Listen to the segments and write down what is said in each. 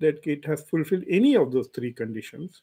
that it has fulfilled any of those three conditions.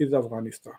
is Afghanistan,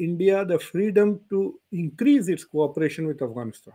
India the freedom to increase its cooperation with Afghanistan.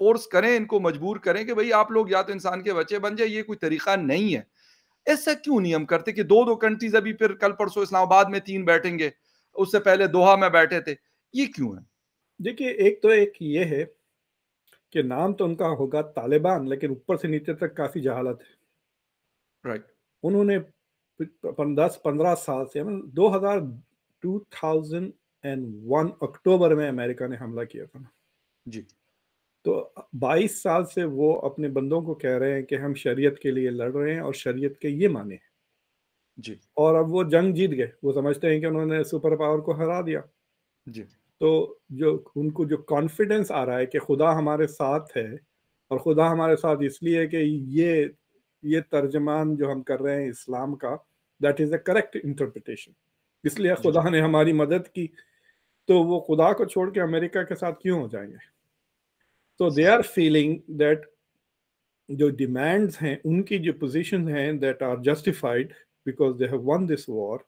Force کریں, ان کو مجبور کریں کہ بھئی آپ لوگ یا تو انسان کے بچے بن جائیں, یہ کوئی طریقہ نہیں ہے. ایسا کیوں نہیں ہم کرتے کہ دو کنٹریز ابھی پھر کل پرسوں اسلام آباد میں 3 بیٹھیں گے, اس سے پہلے دوحہ میں بیٹھے تھے, یہ کیوں ہے؟ دیکھیے ایک یہ ہے کہ نام تو ان کا ہوگا طالبان, لیکن اوپر سے نیچے تک کافی جہالت ہے. رائٹ. انہوں نے 10-15 سال سے 2001 اکتوبر میں امریکہ نے حملہ کیا تھا, جی. تو 22 سال سے وہ اپنے بندوں کو کہہ رہے ہیں کہ ہم شریعت کے لیے لڑ رہے ہیں اور شریعت کے یہ معنی ہیں, جی. اور اب وہ جنگ جیت گئے. وہ سمجھتے ہیں کہ انہوں نے سپر پاور کو ہرا دیا. جی. تو جو ان کو جو کانفیڈنس آ رہا ہے کہ خدا ہمارے ساتھ ہے, اور خدا ہمارے ساتھ اس لیے کہ یہ ترجمان جو ہم کر رہے ہیں اسلام کا, that is a correct interpretation, اس لیے جی. خدا نے ہماری مدد کی. تو وہ خدا کو چھوڑ کے امریکہ کے ساتھ کیوں ہو جائیں گے؟ تو دے آر فیلنگ دیٹ جو ڈیمانڈز ہیں, ان کی جو پوزیشن ہیں, that are justified because they have won this war,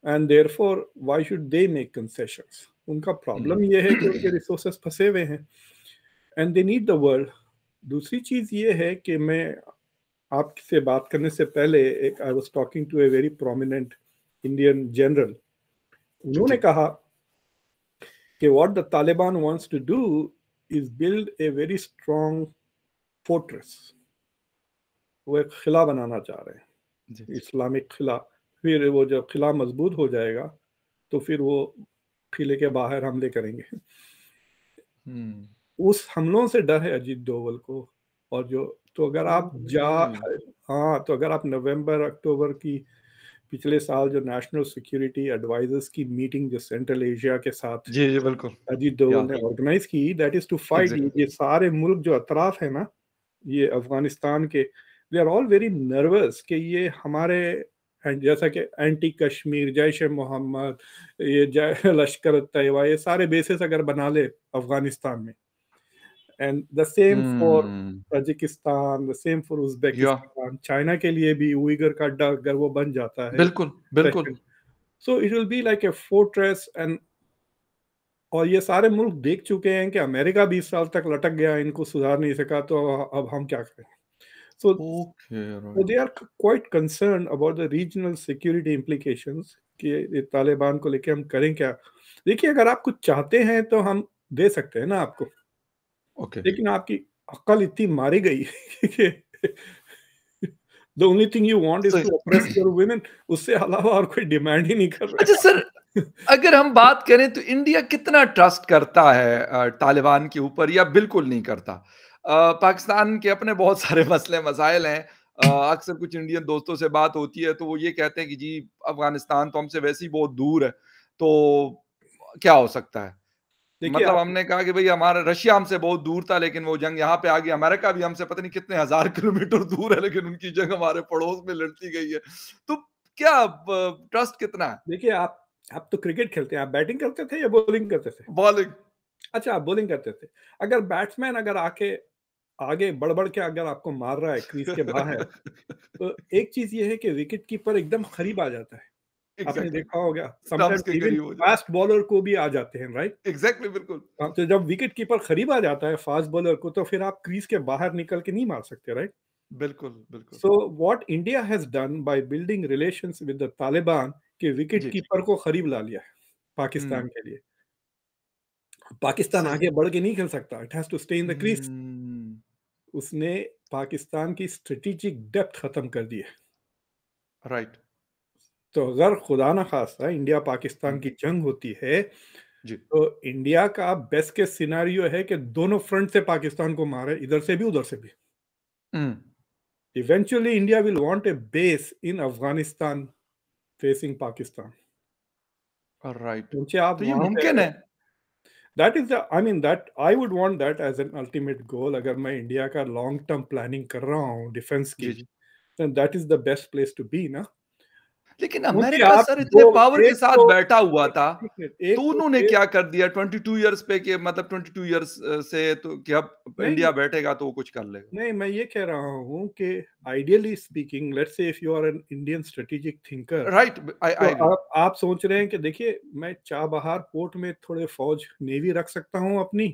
and therefore why should they make concessions. ان کا پرابلم یہ ہے کہ ان کے ریسورسز پھنسے ہوئے ہیں, and they need the world. دوسری چیز یہ ہے کہ میں آپ سے بات کرنے سے پہلے I was talking to a very prominent Indian general. انہوں نے کہا کہ what the Taliban wants to do is build a very strong fortress. وہ ایک قلعہ بنانا چاہ رہے ہیں, اسلامک قلعہ. پھر وہ جب قلعہ مضبوط ہو جائے گا تو پھر وہ قلعے کے باہر حملے کریں گے. اس حملوں سے ڈر ہے اجیت ڈوول کو. اور تو اگر آپ نومبر اکتوبر کی پچھلے سال جو نیشنل سیکیورٹی ایڈوائزرز کی میٹنگ جو سینٹرل ایشیا کے ساتھ جی بالکل اجیت ڈوول نے آرگنائز کی, دیٹ از ٹو فائٹ. یہ سارے ملک جو اطراف ہیں نا یہ افغانستان کے, they are all very nervous کہ یہ ہمارے, جیسا کہ اینٹی کشمیر, جیش محمد, یہ لشکر طیبہ, یہ سارے بیسز اگر بنا لے افغانستان میں, and the same for Tajikistan, the same for Uzbekistan, China کے لیے بھی اوئیگر کا اڈا اگر وہ بن جاتا ہے, بالکل. So it will be like a fortress. And اور یہ سارے ملک دیکھ چکے ہیں کہ امریکہ 20 سال تک لٹک گیا, ان کو سدھار نہیں سکا, تو اب ہم کیا کریں. So they are quite concerned about the regional security implications کہ طالبان کو لے کے ہم کریں کیا. دیکھیے اگر آپ کچھ چاہتے ہیں تو ہم دے سکتے ہیں نا آپ کو, لیکن آپ کی عقل اتنی ماری گئی کہ the only thing you want is to oppress your women, اس سے علاوہ اور کوئی ڈیمانڈ ہی نہیں کر رہے. اچھا سر, اگر ہم بات کریں تو انڈیا کتنا ٹرسٹ کرتا ہے طالبان کے اوپر, یا بالکل نہیں کرتا؟ پاکستان کے اپنے بہت سارے مسئلے مسائل ہیں. اکثر کچھ انڈین دوستوں سے بات ہوتی ہے تو وہ یہ کہتے ہیں کہ جی افغانستان تو ہم سے ویسے ہی بہت دور ہے, تو کیا ہو سکتا ہے. مطلب ہم نے کہا کہ بھئی ہمارا رشیا ہم سے بہت دور تھا, لیکن وہ جنگ یہاں پہ آ گئی. امریکہ بھی ہم سے پتہ نہیں کتنے ہزار کلومیٹر دور ہے, لیکن ان کی جنگ ہمارے پڑوس میں لڑتی گئی ہے. تو کیا ٹرسٹ کتنا ہے؟ دیکھیے آپ تو کرکٹ کھیلتے ہیں, آپ بیٹنگ کرتے تھے یا بولنگ کرتے تھے؟ بالنگ. اچھا, آپ بولنگ کرتے تھے. اگر بیٹسمین اگر آ کے آگے بڑھ کے اگر آپ کو مار رہا ہے کریز کے باہر, تو ایک چیز یہ ہے کہ وکٹ کیپر ایک دم قریب آ جاتا ہے. آپ نے دیکھا ہوگا فاسٹ بالر کو بھی آ جاتے ہیں, رائٹ؟ ایگزیکٹلی, بالکل. تو جب وکٹ کیپر قریب آ جاتا ہے فاسٹ بالر کو, تو پھر آپ کریز کے باہر نکل کے نہیں مار سکتے, رائٹ؟ بالکل. So what India has done by building relations with the Taliban کہ وکٹ کیپر کو قریب لا لیا ہے پاکستان کے لیے. پاکستان آگے بڑھ کے نہیں کھیل سکتا, it has to stay in the crease. اس نے پاکستان کی اسٹریٹجک ڈیپتھ ختم کر دی ہے, رائٹ. تو اگر خدا نہ خواستہ انڈیا پاکستان کی جنگ ہوتی ہے تو انڈیا کا بیسٹ کیس سیناریو ہے کہ دونوں فرنٹ سے پاکستان کو مارے, ادھر سے بھی ادھر سے بھی. Eventually India will want a base in Afghanistan facing Pakistan. Right. تو یہ ممکن ہے. That is that I would want that as an ultimate goal. اگر میں انڈیا کا لانگ ٹرم پلاننگ کر رہا ہوں ڈیفنس کی, then that is the best place to be نا. لیکن امریکہ سر اتنے پاور کے ساتھ بیٹھا ہوا تھا, تو انہوں نے کیا کر دیا 22 ایئرز پہ, کہ مطلب 22 ایئرز سے تو کہ اب انڈیا بیٹھے گا تو وہ کچھ کر لے گا. نہیں, میں یہ کہہ رہا ہوں کہ ideally speaking, let's say if you are an Indian strategic thinker, right, آپ سوچ رہے ہیں کہ دیکھیے میں چابہار پورٹ میں تھوڑے فوج نیوی رکھ سکتا ہوں اپنی,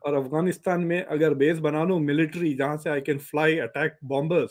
اور افغانستان میں اگر بیس بنا لوں ملٹری جہاں سے I can fly attack bombers,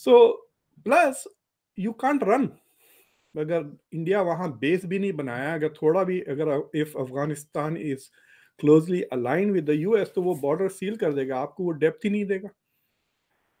so plus you can't run. اگر انڈیا وہاں بیس بھی نہیں بنایا، اگر تھوڑا بھی، اگر if Afghanistan is closely align with the U S, تو وہ بارڈر سیل کر دے گا، آپ کو وہ ڈیپتھ ہی نہیں دے گا.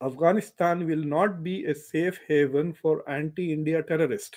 Afghanistan will not be a safe haven for anti India terrorist.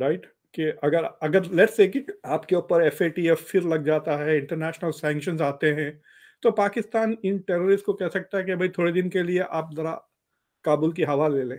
Right. کہ اگر لیٹ سے کہ آپ کے اوپر ایف اے ٹی ایف پھر لگ جاتا ہے، انٹرنیشنل سینکشنز آتے ہیں، تو پاکستان ان ٹیررسٹ کو کہہ سکتا ہے کہ بھائی تھوڑے دن کے لیے آپ ذرا کابل کی ہوا لے لیں،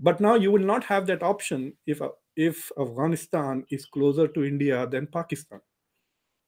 but now you will not have that option if Afghanistan is closer to India than Pakistan.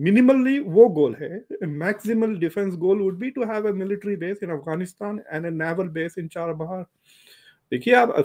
Minimally, wo goal hai. A maximal defense goal would be to have a military base in Afghanistan and a naval base in Char Bahar. دیکھیے آپ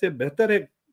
سے بہتر ہے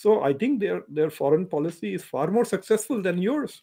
so I think their foreign policy is far more successful than yours.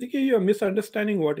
دیکھیے you miss understanding what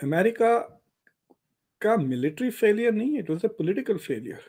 امریکہ کا military failure نہیں ہے، it was a political failure.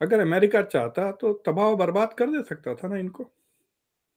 اگر امریکہ چاہتا تو تباہ و برباد کر دے سکتا تھا نا ان کو،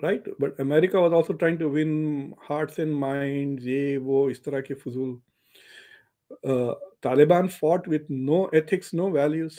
right. But America was also trying to win hearts and minds, یہ وہ اس طرح کے فضول. Taliban fought with no ethics, no values,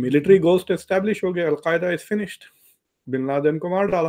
military ghost establish ہو گیا، Al Qaeda is finished, bin Laden کو مار ڈالا.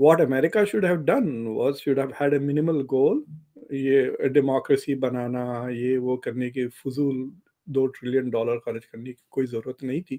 What America should have done was should have had a minimal goal. یہ ڈیموکریسی بنانا، یہ وہ کرنے کی فضول $2 ٹریلین خرچ کرنے کی کوئی ضرورت نہیں تھی.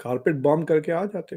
کارپیٹ بام کر کے آ جاتے.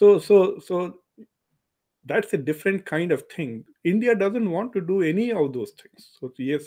So that's a different kind of thing. India doesn't want to do any of those things. So yes,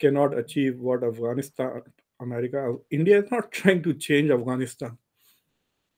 cannot achieve what India is not trying to change Afghanistan.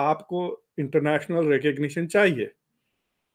آپ کو انٹرنیشنل ریکگنیشن چاہیے.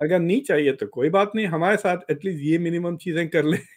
اگر نہیں چاہیے تو کوئی بات نہیں، ہمارے ساتھ ایٹ لیسٹ یہ منیمم چیزیں کر لیں.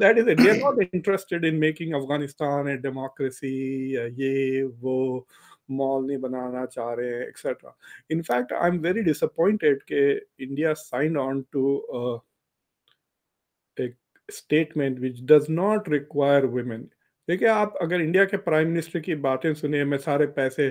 That is it. They are not interested in making Afghanistan a democracy. یہ وہ مال نہیں بنانا چاہ رہے ہیں etcetera. In fact, I'm very disappointed کہ India signed on to a statement which does not require women. دیکھیں آپ اگر انڈیا کے پرائم منسٹر کی باتیں سنیں، میں سارے پیسے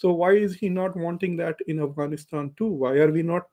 So why is he not wanting that in Afghanistan too? Why are we not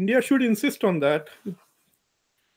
India should insist on that,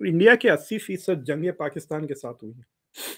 India کی 80% جنگیں پاکستان کے ساتھ ہوئی ہیں،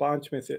5 میں سے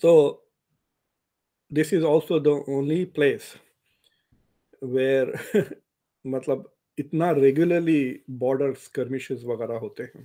So this is also the only place where مطلب اتنا ریگولرلی بارڈر skirmishes وغیرہ ہوتے ہیں.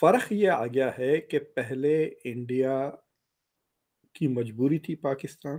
فرق یہ آ گیا ہے کہ پہلے انڈیا کی مجبوری تھی پاکستان،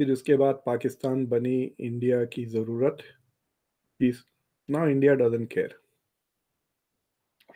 پھر اس کے بعد پاکستان بنی انڈیا کی ضرورت. Now India doesn't care.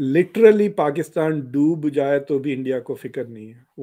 Literally Pakistan ڈوب جائے تو بھی انڈیا کو فکر نہیں ہے.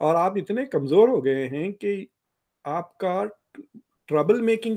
اور آپ اتنے کمزور ہو گئے ہیں کہ آپ کا ٹربل میکنگ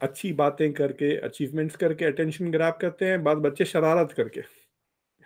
اچھی باتیں کر کے اچیومنٹس کر کے اٹینشن گراب کرتے ہیں، بعض بچے شرارت کر کے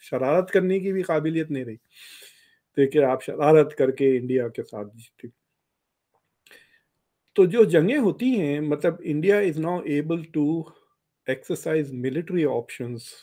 شرارت کرنے کی بھی قابلیت نہیں رہی، دیکھیں آپ شرارت کر کے انڈیا کے ساتھ جیتے. تو جو جنگیں ہوتی ہیں مطلب India is now able to exercise military options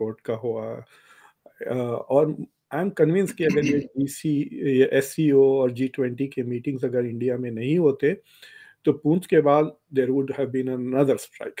کوٹ کا ہوا. اور آئی ایم کنوینس کہ اگر یہ جی سی ایس سی او اور G20 کے میٹنگز اگر انڈیا میں نہیں ہوتے تو پونچھ کے بعد there would have been another strike.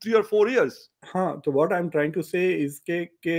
3 or 4 years. ہاں تو what I am trying to say is کہ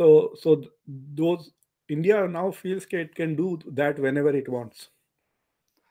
So those India now feels that it can do that whenever it wants.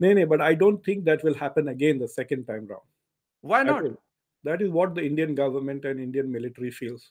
نہیں but I don't think that will happen again the second time round. Why not? That is what the Indian government and Indian military feels.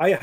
I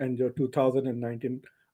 and جو 2019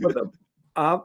مطلب آپ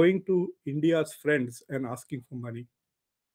going to India's friends and asking for money.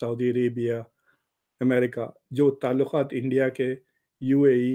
سعودی عربیہ، امریکہ، جو تعلقات India کے UAE،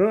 No,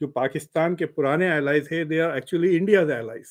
جو پاکستان کے پرانے allies ہیں they are actually India's allies.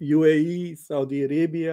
UAE، سعودی عربیہ،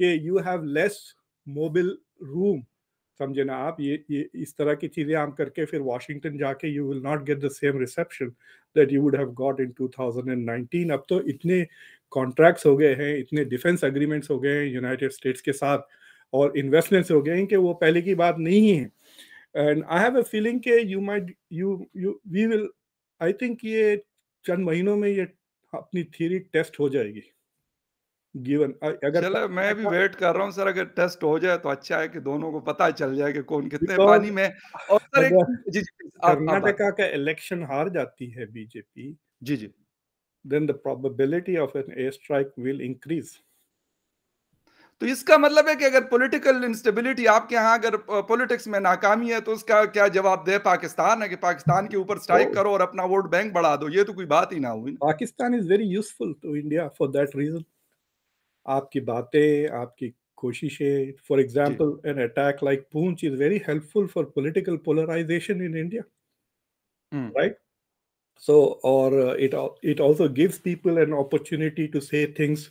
کہ you have less mobile room. سمجھے نا آپ، یہ اس طرح کی چیزیں عام کر کے پھر واشنگٹن جا کے you will not get the same reception that you would have got in 2019. اب تو اتنے کانٹریکٹس ہو گئے ہیں، اتنے ڈیفنس اگریمنٹس ہو گئے ہیں یونائٹیڈ اسٹیٹس کے ساتھ، اور انویسٹمنٹس ہو گئے ہیں کہ وہ پہلے کی بات نہیں ہے. And I have a feeling کہ وی ول آئی تھنک یہ چند مہینوں میں یہ اپنی تھیوری ٹیسٹ ہو جائے گی. گیون اگر چلے میں بھی ویٹ کر رہا ہوں سر, اگر ٹیسٹ ہو جائے تو اچھا ہے کہ دونوں کو پتہ چل جائے کہ کون کتنے بیکاز پانی میں. اور سر ایک اگر جی جی آپ بات کرناٹکا کا الیکشن ہار جاتی ہے بی جے پی، جی جی then the probability of an air strike will increase. تو اس کا مطلب ہے کہ اگر پولیٹیکل انسٹیبلٹی آپ کے ہاں اگر پولیٹکس میں ناکامی ہے تو اس کا کیا جواب دے پاکستان ہے کہ پاکستان کے اوپر سٹرائک کرو اور اپنا ووٹ بینک بڑھا دو؟ یہ تو کوئی بات ہی نہ ہوئی. Pakistan is very useful to India for that reason. آپ کی باتیں، آپ کی کوششیں، for example an attack like Poonch is very helpful for political polarization in India, right? So, or it also gives people an opportunity to say things.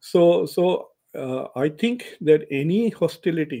So I think that any hostility,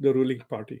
the ruling party.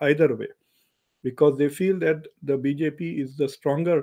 either way, because they feel that the BJP is the stronger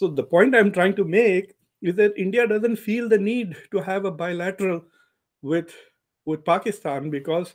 So the point I'm trying to make is that India doesn't feel the need to have a bilateral with with Pakistan, because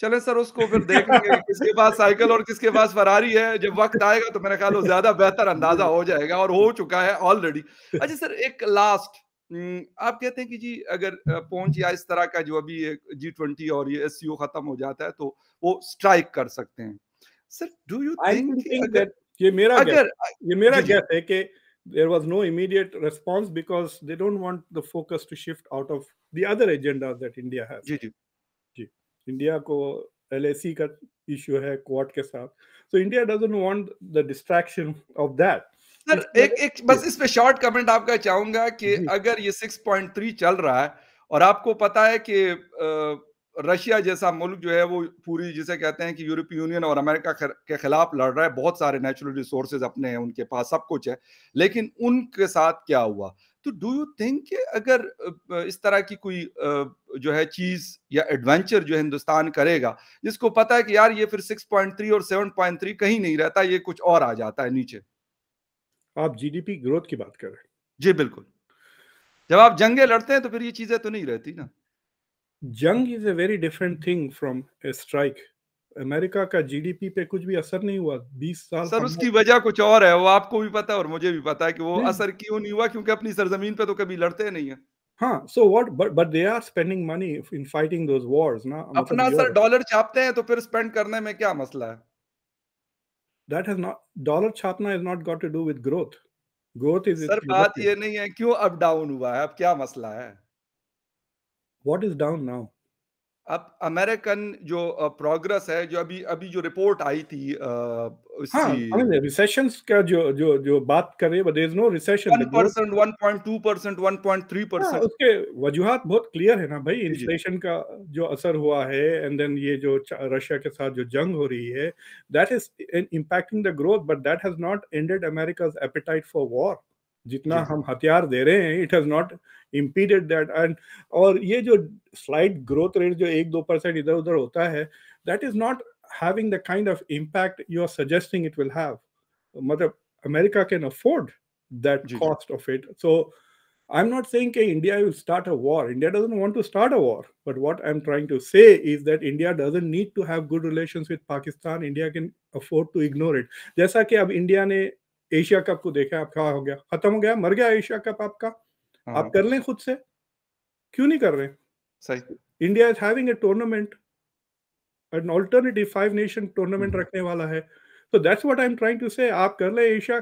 چلیں سر اس کو پھر دیکھ لیں گے کہ کس کے پاس cycle اور کس کے پاس فراری ہے. جب وقت آئے گا تو میرا خیال وہ زیادہ بہتر اندازہ ہو جائے گا، اور ہو چکا ہے آلریڈی. اچھا سر، ایک لاسٹ، آپ کہتے ہیں کہ جی اگر پہنچ یا اس طرح کا جو ابھی G20 اور یہ SCO ختم ہو جاتا ہے تو وہ اسٹرائک کر سکتے ہیں. Sir do you I think don't کہ think اگر that یہ میرا اگر جی جی guess ہے کہ there was no immediate response because they don't want the focus to shift out of the other agendas that India has. جی جی جی انڈیا کو LAC کا ایشو ہے کوارٹ کے ساتھ, so India doesn't want the distraction of that. سر اس کی ایک وجہ بس اس پہ شارٹ کمنٹ آپ کا چاہوں گا کہ جی اگر یہ 6.3 چل رہا ہے اور آپ کو پتا ہے کہ رشیا جیسا ملک جو ہے وہ پوری جسے کہتے ہیں کہ یورپی یونین اور امریکہ کے خلاف لڑ رہا ہے, بہت سارے نیچرل ریسورسز اپنے ہیں ان کے پاس, سب کچھ ہے, لیکن ان کے ساتھ کیا ہوا؟ تو ڈو یو تھنک کہ اگر اس طرح کی کوئی جو ہے چیز یا ایڈونچر جو ہندوستان کرے گا, جس کو پتا ہے کہ یار یہ پھر 6.3 اور 7.3 کہیں نہیں رہتا, یہ کچھ اور آ جاتا ہے نیچے. آپ GDP گروتھ کی بات کر رہے ہیں. جی بالکل, جب آپ جنگیں لڑتے ہیں تو پھر یہ چیزیں تو نہیں رہتی نا. جنگ is a very different thing from a strike. America کا GDP پہ کچھ بھی اثر نہیں ہوا 20 سال سر ہم اس کی وجہ کچھ اور ہے, وہ آپ کو بھی پتا ہے اور مجھے بھی پتا ہے کہ وہ نہیں. اثر کیوں نہیں ہوا, کیونکہ اپنی سرزمین پہ تو کبھی لڑتے نہیں ہیں. ہاں so what but they are spending money in fighting those wars نا, مطلب اپنا سر یورپ ڈالر چھاپتے ہیں تو پھر اسپینڈ کرنے میں کیا مسئلہ ہے؟ that has not, ڈالر چھاپنا has not got to do with growth. Growth is sir بات productive. یہ نہیں ہے کیوں اپ ڈاؤن ہوا ہے, اب کیا مسئلہ ہے؟ What is down now? اب امریکن جو پروگرس ہے, جو ابھی جو رپورٹ آئی تھی اس ہاں کی ریسیشنز کا جو بات کر رہے ہیں, but there is no recession. The growth 1%, 1.2%, ہاں 1.3%. اس کے وجوہات بہت کلیئر ہے نا بھائی. جی جی انفلیشن کا جو اثر ہوا ہے, اینڈ دین یہ جو رشیا کے ساتھ جو جنگ ہو رہی ہے, that is impacting the growth, but that has not ended America's appetite for war. جتنا جی جی ہم ہتھیار دے رہے ہیں, it has not impeded that. And اور یہ جو سلائٹ گروتھ ریٹ جو 1-2% ادھر ادھر ہوتا ہے, that is not having the kind of impact you are suggesting it will have. مطلب America can afford that جی جی cost of it. So I'm not saying that India will start a war. India doesn't want to start a war. But what I'm trying to say is that India doesn't need to have good relations with Pakistan. India can afford to ignore it. جیسا کہ اب India نے Asia cup کو دیکھا, اب کیا ہو گیا, ختم ہو گیا, مر گیا ایشیا کپ آپ کا. ہاں آپ کر لیں خود سے, کیوں نہیں کر رہے؟ صحیح. India is having a tournament, an alternative 5 nation tournament رکھنے والا ہے. So that's what I'm trying to say. آپ کر لیں Asia,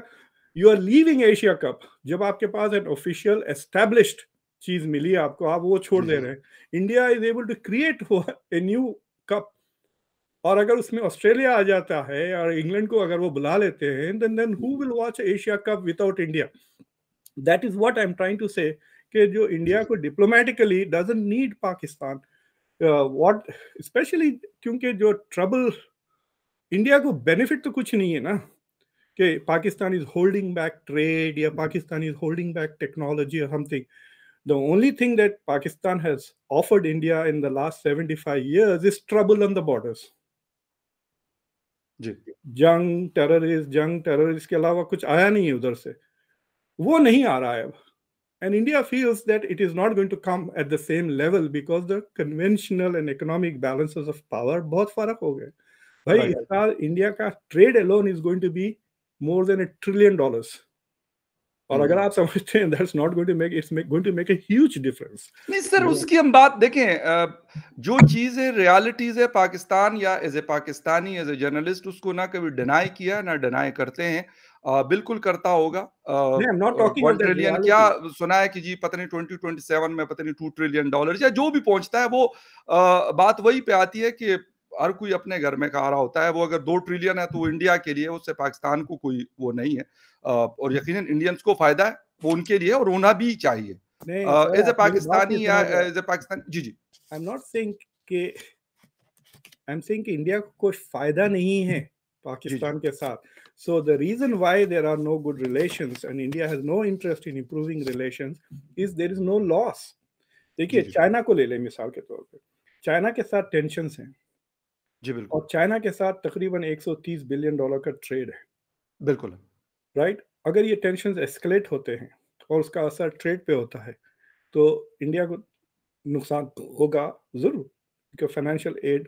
you are leaving Asia Cup. جب آپ کے پاس an official established چیز ملی آپ کو, آپ وہ چھوڑ جی دے جی رہے ہیں. India is able to create a new cup. اور اگر اس میں آسٹریلیا آ جاتا ہے اور انگلینڈ کو اگر وہ بلا لیتے ہیں, then who will watch Asia Cup without India? That is what I'm trying to say, کہ جو انڈیا کو diplomatically doesn't need Pakistan. What especially کیونکہ جو ٹربل انڈیا کو بینیفٹ تو کچھ نہیں ہے نا, کہ Pakistan is holding back trade یا Pakistan is holding back technology اور something. The only thing that Pakistan has offered India in the last 75 years is trouble on the borders. جی جنگ ٹیررسٹ کے علاوہ کچھ آیا نہیں ہے ادھر سے, وہ نہیں آ رہا ہے اب. And India feels that it is not going to come at the same level because the conventional and economic balances of power بہت فرق ہو گئے. بھائی رائٹ. اس سال انڈیا کا trade alone is going to be more than $1 trillion. اور اگر آپ سمجھتے ہیں that's not going to make, it's going to make a huge difference. نہیں سر, اس کی ہم بات دیکھیں, جو چیزیں ریالٹیز ہے پاکستان یا as a Pakistani as a journalist اس کو نہ کبھی ڈینائی کیا نہ ڈینائی کرتے ہیں, بالکل کرتا ہوگا. I'm not talking of 1 that trillion کیا reality. سنا ہے کہ جی پتہ نہیں 2027 میں پتہ نہیں $2 ٹریلین یا جو بھی پہنچتا ہے, وہ بات وہی پہ آتی ہے کہ ہر کوئی اپنے گھر میں کھا رہا ہوتا ہے. وہ اگر 2 ٹریلین ہے تو وہ انڈیا کے لیے, اس سے پاکستان کو کوئی وہ نہیں ہے, اور یقیناً انڈینس کو فائدہ ہے, وہ ان کے لیے اور ہونا بھی چاہیے نہیں سر, ایز اے آپ میری بات نہیں پاکستانی یا سمجھ رہے. As a Pakistani. جی جی I'm not saying کہ I'm saying کہ انڈیا کو کوئی فائدہ نہیں ہے جی جی پاکستان کے ساتھ. So the reason why there are no good relations and India has no interest in improving relations is there is no loss. دیکھیے جی جی چائنا کو لے لیں مثال کے طور پہ, چائنا کے ساتھ ٹینشنز ہیں, جی بالکل اور چائنا کے ساتھ تقریباً $130 بلین کا ٹریڈ ہے, بالکل رائٹ. اگر یہ ٹینشنز ایسکلیٹ ہوتے ہیں اور اس کا اثر ٹریڈ پہ ہوتا ہے تو انڈیا کو نقصان ہوگا ضرور. کہ فائنینشیل ایڈ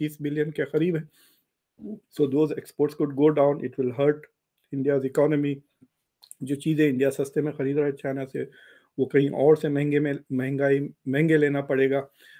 30 بلین کے قریب ہے. So those exports could go down, it will hurt India's economy. جو چیزیں انڈیا سستے میں خرید رہا ہے چائنا سے, وہ کہیں اور سے مہنگے لینا پڑے گا.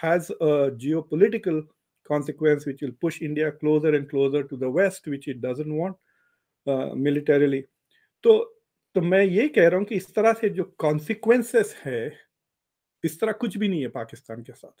has a geopolitical consequence which will push India closer and closer to the West, which it doesn't want militarily. تو میں یہ کہہ رہا ہوں کہ اس طرح سے جو کانسیکوینسز ہے, اس طرح کچھ بھی نہیں ہے پاکستان کے ساتھ.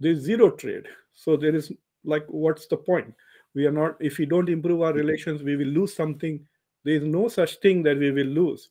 There is zero trade. So there is, like, what's the point? We are not, if we don't improve our relations, we will lose something. There is no such thing that we will lose.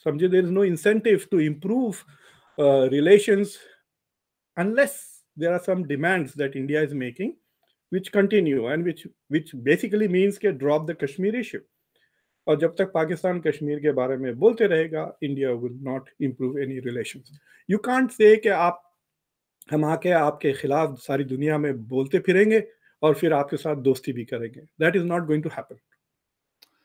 Samjay, there is no incentive to improve relations unless there are some demands that India is making, which continue and which basically means کہ drop the Kashmir issue. اور جب تک پاکستان کشمیر کے بارے میں بولتے رہے گا, India will not improve any relations. You can't say کہ ہم آ کے آپ کے خلاف ساری دنیا میں بولتے پھریں گے اور پھر آپ کے ساتھ دوستی بھی کریں گے. That is not going to happen.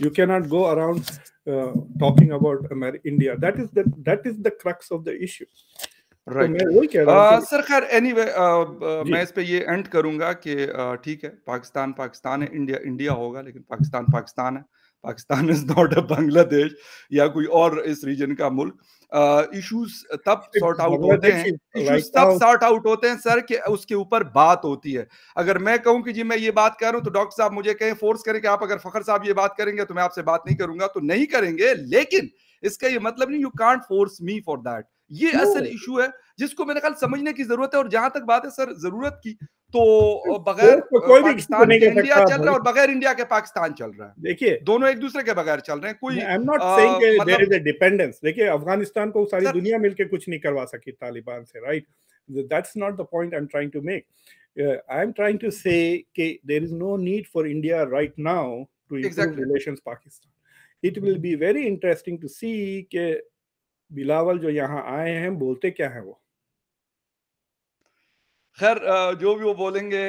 you cannot go around talking about India. That is the crux of the issue. تو میں وہی کہہ رہا ہوں سر خیر اینی وے جی میں اس پہ یہ اینڈ کروں گا کہ ٹھیک ہے پاکستان پاکستان ہے, انڈیا انڈیا ہوگا, لیکن پاکستان پاکستان ہے. پاکستان از ناٹ اے بنگلہ دیش یا کوئی اور اس ریجن کا ملک. ایشوز تب سارٹ آؤٹ بنگلہ ہوتے دیش ہیں, رائٹ ایشوز تب ناؤ, سارٹ آؤٹ ہوتے ہیں سر کہ اس کے اوپر بات ہوتی ہے. اگر میں کہوں کہ جی میں یہ بات کر رہا ہوں تو ڈاکٹر صاحب مجھے کہیں فورس کریں کہ آپ اگر فخر صاحب یہ بات کریں گے تو میں آپ سے بات نہیں کروں گا, تو نہیں کریں گے. لیکن اس کا یہ مطلب نہیں, you can't force me for that. یہ اصل ایشو ہے جس کو میرے خیال سمجھنے کی ضرورت ہے. اور جہاں تک بات ہے سر ضرورت کی, تو بغیر کوئی بھی کسی کو پاکستان نہیں کے کہہ انڈیا سکتا. چل رہا ہے اور بغیر انڈیا کے پاکستان چل رہا ہے. دیکھیے, دونوں ایک دوسرے کے بغیر چل رہے ہیں. کوئی آئی ایم ناٹ سیئنگ کہ دیر مطلب از اے ڈیپینڈنس. دیکھیے افغانستان کو ساری سر دنیا مل کے کچھ نہیں کروا سکی طالبان سے, right. That's not the point I am trying to make. I am trying to say کہ there is no need for India right now to improve exactly relations Pakistan. It will be very interesting to see کہ بلاول جو یہاں آئے ہیں بولتے کیا ہیں وہ. خیر جو بھی وہ بولیں گے,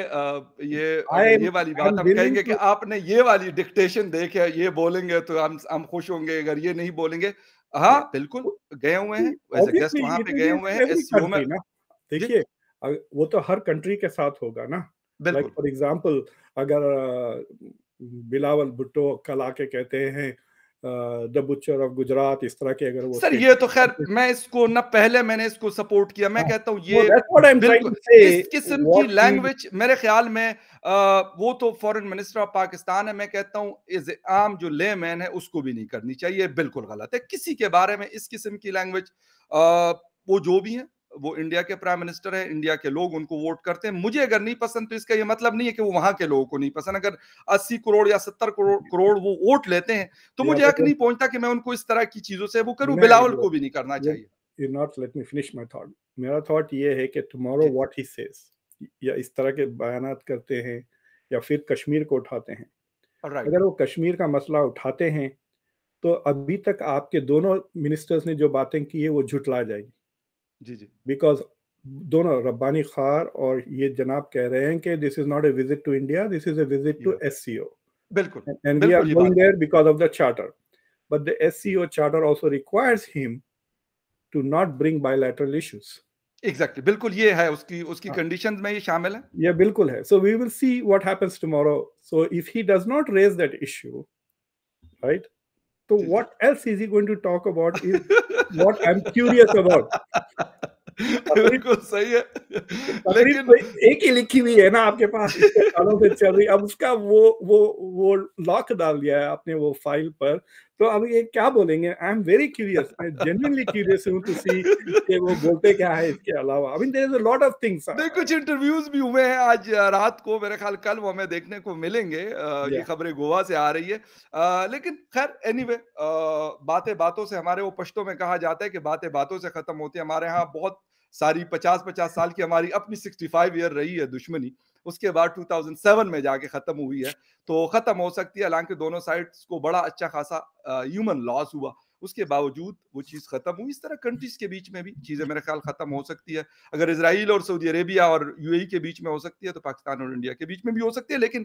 یہ آئی اگر ایم یہ والی آئی بات ایم ہم کہیں ولنگ گے کہ ٹو, آپ نے یہ والی ڈکٹیشن دیکھے, یہ بولیں گے تو ہم خوش ہوں گے. اگر یہ نہیں بولیں گے, ہاں بالکل گئے ہوئے ہیں ایز اے گیسٹ, obviously وہاں it پہ will گئے be ہوئے ہیں every ایس سی او میں. country نا. جی دیکھیے وہ تو ہر کنٹری کے ساتھ ہوگا نا. لائک بالکل فار ایگزامپل اگر بلاول بھٹو کل آ کے کہتے ہیں دا بچر آف گجرات, اس طرح کے اگر وہ سر یہ تو خیر میں اس کو نہ پہلے میں نے اس کو سپورٹ کیا, میں کہتا ہوں یہ that's what I'm trying بالکل to say. اس قسم کی What he, لینگویج میرے خیال میں وہ تو فورن منسٹر آف پاکستان ہے. میں کہتا ہوں از عام جو لے مین ہے اس کو بھی نہیں کرنی چاہیے. بالکل غلط ہے کسی کے بارے میں اس قسم کی لینگویج. وہ جو بھی ہیں وہ انڈیا کے پرائم منسٹر ہیں, انڈیا کے لوگ ان کو ووٹ کرتے ہیں. مجھے اگر نہیں پسند تو اس کا یہ مطلب نہیں ہے کہ وہ وہاں کے لوگوں کو نہیں پسند. اگر 80 کروڑ یا 70 کروڑ وہ ووٹ لیتے ہیں تو مجھے حق نہیں پہنچتا کہ میں ان کو اس طرح کی چیزوں سے وہ کروں. بلاول کو بھی نہیں کرنا چاہیے. you not let me finish my thought. میرا تھاٹ یہ ہے کہ tomorrow what he says, یا اس طرح کے بیانات کرتے ہیں یا پھر کشمیر کو اٹھاتے ہیں, اگر وہ کشمیر کا مسئلہ اٹھاتے ہیں تو ابھی تک آپ کے دونوں منسٹرز نے جو باتیں کی ہے وہ جھٹلا جائے گی. جی جی بیکاز دونوں ربانی خار اور یہ جناب کہہ رہے ہیں کہ this is not a visit to India, this is a visit to SCO. بالکل And we are going there because of the charter. But the SCO charter also requires him to not bring bilateral issues. Exactly بالکل یہ ہے اس کی conditions میں یہ شامل ہے. یہ بالکل ہے. So we will see what happens tomorrow. So if he does not raise that issue, right? So what else is he going to talk about is what I'm curious about. بالکل صحیح ہے, لیکن ایک ہی لکھی ہوئی ہے نا آپ کے پاس, اتنے سالوں سے چل رہی, اب اس کا وہ لاک ڈال دیا ہے آپ نے وہ فائل پر, تو اب یہ کیا بولیں گے. آئی ایم ویری کیوریس, میں جینوئنلی کیوریس ہوں ٹو سی کہ وہ بولتے کیا ہے اس کے علاوہ. آئی مین دیر از اے لاٹ آف تھنگس. کچھ انٹرویوز بھی ہوئے ہیں آج رات کو, میرے خیال کل وہ ہمیں دیکھنے کو ملیں گے. یہ خبریں گوا سے آ رہی ہے, لیکن خیر اینی وے باتیں باتوں سے, ہمارے وہ پشتوں میں کہا جاتا ہے کہ باتیں باتوں سے ختم ہوتی ہیں. ہمارے ہاں بہت ساری 50 سال کی ہماری اپنی 65 ایئر رہی ہے دشمنی, اس کے بعد 2007 میں جا کے ختم ہوئی ہے, تو ختم ہو سکتی ہے. حالانکہ دونوں سائڈس کو بڑا اچھا خاصا ہیومن لاس ہوا, اس کے باوجود وہ چیز ختم ہوئی. اس طرح کنٹریز کے بیچ میں بھی چیزیں میرا خیال ختم ہو سکتی ہے. اگر اسرائیل اور سعودی عربیہ اور یو اے ای کے بیچ میں ہو سکتی ہے تو پاکستان اور انڈیا کے بیچ میں بھی ہو سکتی ہے, لیکن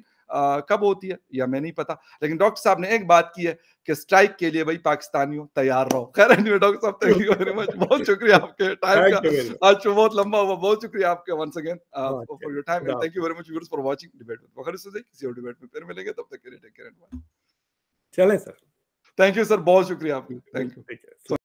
کب ہوتی ہے یا میں نہیں پتا. لیکن ڈاکٹر صاحب نے ایک بات کی ہے کہ اسٹرائک کے لیے بھائی پاکستانیوں تیار رہو. خیر اینیوے ڈاکٹر صاحب تھینک یو ویری مچ, بہت شکریہ آپ کے ٹائم کا, آج شو بہت لمبا ہوا, بہت شکریہ آپ کا once again for your time and thank you very much viewers for watching debate with Fakhar یوسف زئی. کسی اور ڈیبیٹ میں پھر ملیں گے, تب تک کے لیے ٹیک کیئر اینڈ بائے. چلیں سر, تھینک یو سر, بہت شکریہ آپ کا, تھینک یو.